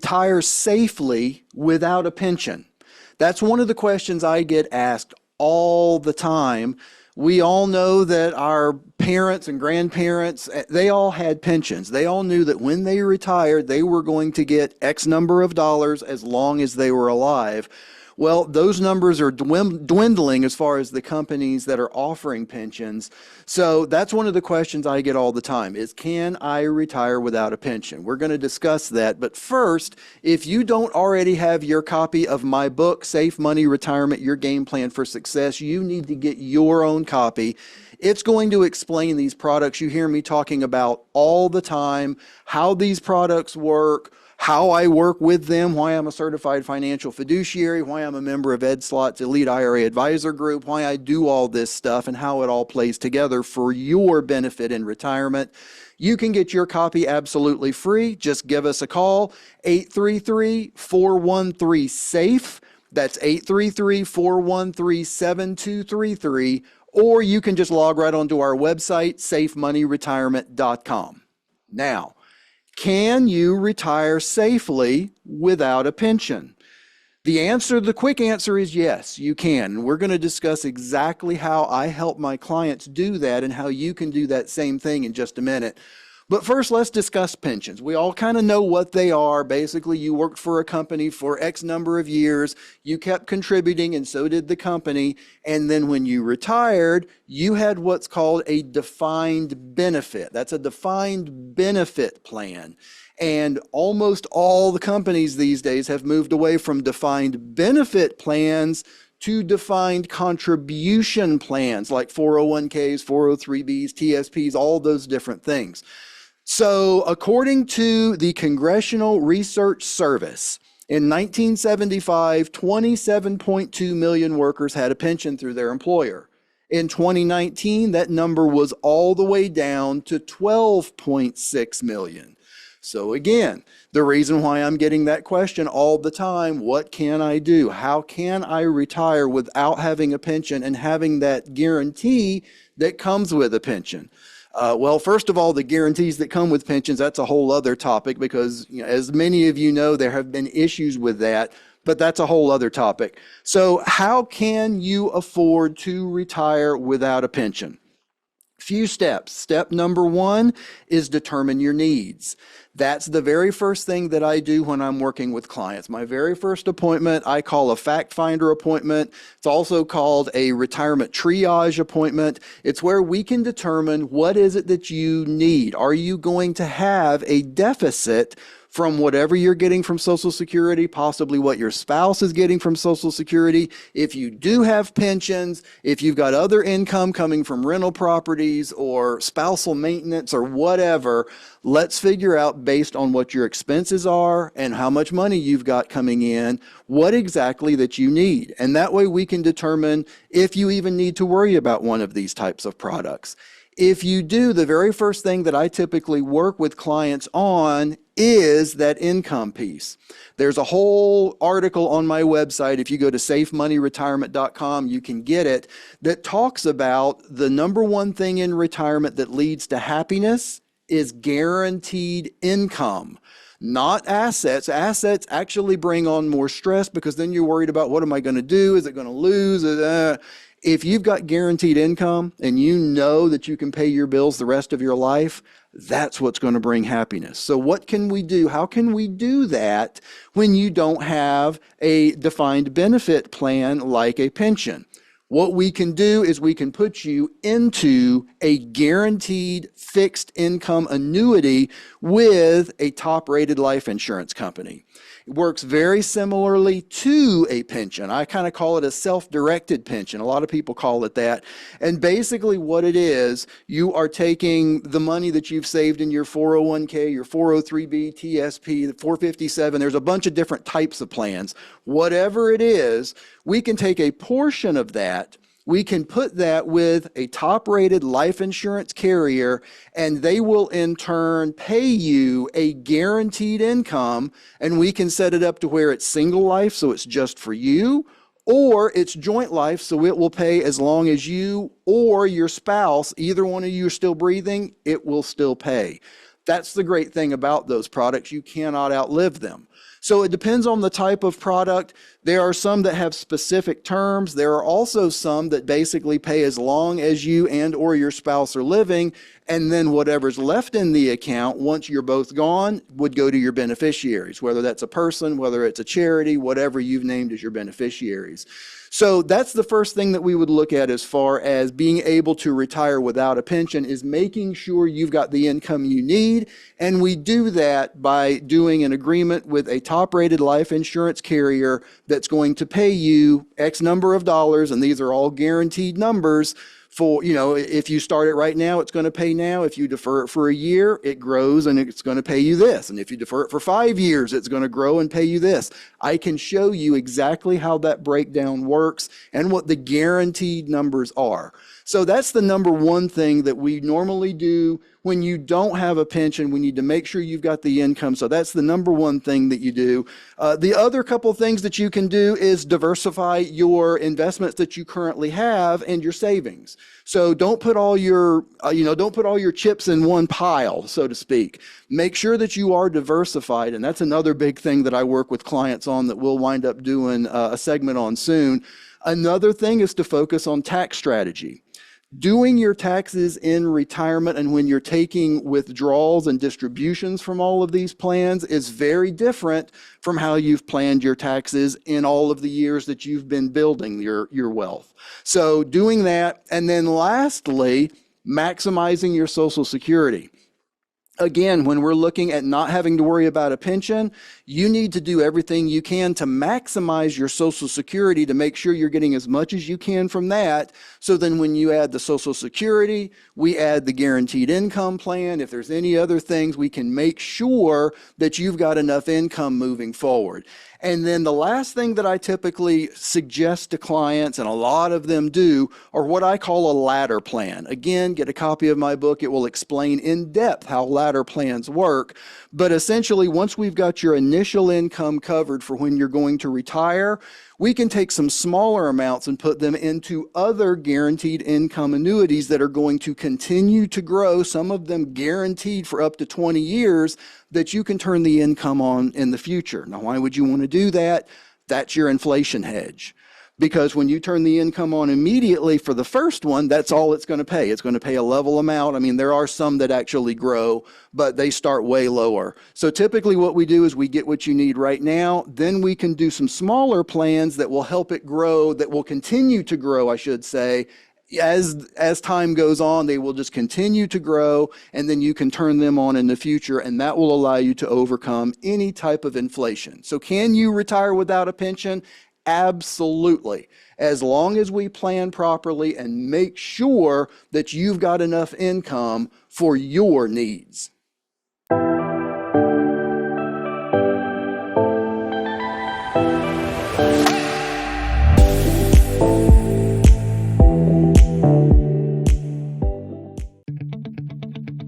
retire safely without a pension? That's one of the questions I get asked all the time. We all know that our parents and grandparents, they all had pensions. They all knew that when they retired, they were going to get X number of dollars as long as they were alive. Well, those numbers are dwindling as far as the companies that are offering pensions. So that's one of the questions I get all the time is, can I retire without a pension? We're going to discuss that. But first, if you don't already have your copy of my book, Safe Money Retirement, Your Game Plan for Success, you need to get your own copy. It's going to explain these products you hear me talking about all the time, how these products work, how I work with them, why I'm a certified financial fiduciary, why I'm a member of Ed Slott's Elite IRA Advisor Group, why I do all this stuff, and how it all plays together for your benefit in retirement. You can get your copy absolutely free. Just give us a call, 833-413-SAFE. That's 833-413-7233. Or you can just log right onto our website, safemoneyretirement.com. Now, can you retire safely without a pension? The quick answer is yes, you can. We're going to discuss exactly how I help my clients do that and how you can do that same thing in just a minute. But first, let's discuss pensions. We all kind of know what they are. Basically, you worked for a company for X number of years, you kept contributing, and so did the company. And then when you retired, you had what's called a defined benefit. That's a defined benefit plan. And almost all the companies these days have moved away from defined benefit plans to defined contribution plans like 401ks, 403bs, TSPs, all those different things. So according to the Congressional Research Service, in 1975, 27.2 million workers had a pension through their employer. In 2019, that number was all the way down to 12.6 million. So again, the reason why I'm getting that question all the time, what can I do? How can I retire without having a pension and having that guarantee that comes with a pension? Well, first of all, the guarantees that come with pensions, that's a whole other topic because, as many of you know, there have been issues with that, but that's a whole other topic. So how can you afford to retire without a pension? Few steps. Step number one is determine your needs. That's the very first thing that I do when I'm working with clients. My very first appointment, I call a fact finder appointment. It's also called a retirement triage appointment. It's where we can determine what is it that you need. Are you going to have a deficit from whatever you're getting from Social Security, possibly what your spouse is getting from Social Security? If you do have pensions, if you've got other income coming from rental properties or spousal maintenance or whatever, let's figure out based on what your expenses are and how much money you've got coming in, what exactly that you need. And that way we can determine if you even need to worry about one of these types of products. If you do, the very first thing that I typically work with clients on is that income piece. There's a whole article on my website. If you go to safemoneyretirement.com, you can get it, that talks about the number one thing in retirement that leads to happiness is guaranteed income. Not assets. Assets actually bring on more stress because then you're worried about, what am I going to do? Is it going to lose? If you've got guaranteed income and you know that you can pay your bills the rest of your life, that's what's going to bring happiness. So what can we do? How can we do that when you don't have a defined benefit plan like a pension? What we can do is we can put you into a guaranteed fixed income annuity with a top-rated life insurance company. It works very similarly to a pension. I kind of call it a self-directed pension. A lot of people call it that. And basically what it is, you are taking the money that you've saved in your 401k, your 403b, TSP, the 457, there's a bunch of different types of plans. Whatever it is, we can take a portion of that, we can put that with a top-rated life insurance carrier, and they will in turn pay you a guaranteed income, and we can set it up to where it's single life, so it's just for you, or it's joint life, so it will pay as long as you or your spouse, either one of you are still breathing, it will still pay. That's the great thing about those products. You cannot outlive them. So it depends on the type of product. There are some that have specific terms. There are also some that basically pay as long as you and or your spouse are living, and then whatever's left in the account, once you're both gone, would go to your beneficiaries, whether that's a person, whether it's a charity, whatever you've named as your beneficiaries. So that's the first thing that we would look at as far as being able to retire without a pension, is making sure you've got the income you need. And we do that by doing an agreement with a top-rated life insurance carrier that's going to pay you X number of dollars, and these are all guaranteed numbers. For, if you start it right now, it's going to pay now. If you defer it for a year, it grows and it's going to pay you this. And if you defer it for 5 years, it's going to grow and pay you this. I can show you exactly how that breakdown works and what the guaranteed numbers are. So that's the number one thing that we normally do when you don't have a pension. We need to make sure you've got the income. So that's the number one thing that you do. The other couple things that you can do is diversify your investments that you currently have and your savings. So don't put all your, chips in one pile, so to speak. Make sure that you are diversified. And that's another big thing that I work with clients on that we'll wind up doing a segment on soon. Another thing is to focus on tax strategy. Doing your taxes in retirement and when you're taking withdrawals and distributions from all of these plans is very different from how you've planned your taxes in all of the years that you've been building your wealth. So doing that, and then lastly, maximizing your Social Security. Again, when we're looking at not having to worry about a pension, you need to do everything you can to maximize your Social Security to make sure you're getting as much as you can from that. So then when you add the Social Security, we add the guaranteed income plan. If there's any other things, we can make sure that you've got enough income moving forward. And then the last thing that I typically suggest to clients, and a lot of them do, are what I call a ladder plan. Again, get a copy of my book. It will explain in depth how ladder plans work. But essentially, once we've got your initial income covered for when you're going to retire, we can take some smaller amounts and put them into other guaranteed income annuities that are going to continue to grow, some of them guaranteed for up to 20 years, that you can turn the income on in the future. Now, why would you want to do that? That's your inflation hedge. Because when you turn the income on immediately for the first one, that's all it's going to pay. It's going to pay a level amount. I mean, there are some that actually grow, but they start way lower. So typically what we do is we get what you need right now. Then we can do some smaller plans that will help it grow, that will continue to grow, I should say. As time goes on, they will just continue to grow, and then you can turn them on in the future, and that will allow you to overcome any type of inflation. So can you retire without a pension? Absolutely. As long as we plan properly and make sure that you've got enough income for your needs.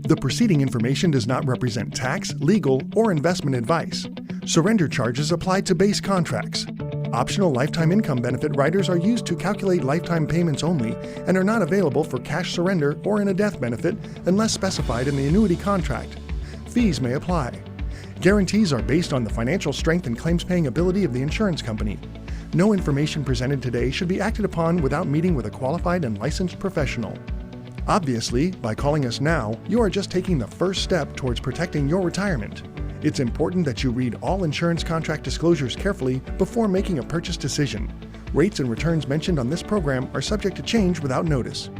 The preceding information does not represent tax, legal, or investment advice. Surrender charges apply to base contracts. Optional lifetime income benefit riders are used to calculate lifetime payments only and are not available for cash surrender or in a death benefit unless specified in the annuity contract. Fees may apply. Guarantees are based on the financial strength and claims-paying ability of the insurance company. No information presented today should be acted upon without meeting with a qualified and licensed professional. Obviously, by calling us now, you are just taking the first step towards protecting your retirement. It's important that you read all insurance contract disclosures carefully before making a purchase decision. Rates and returns mentioned on this program are subject to change without notice.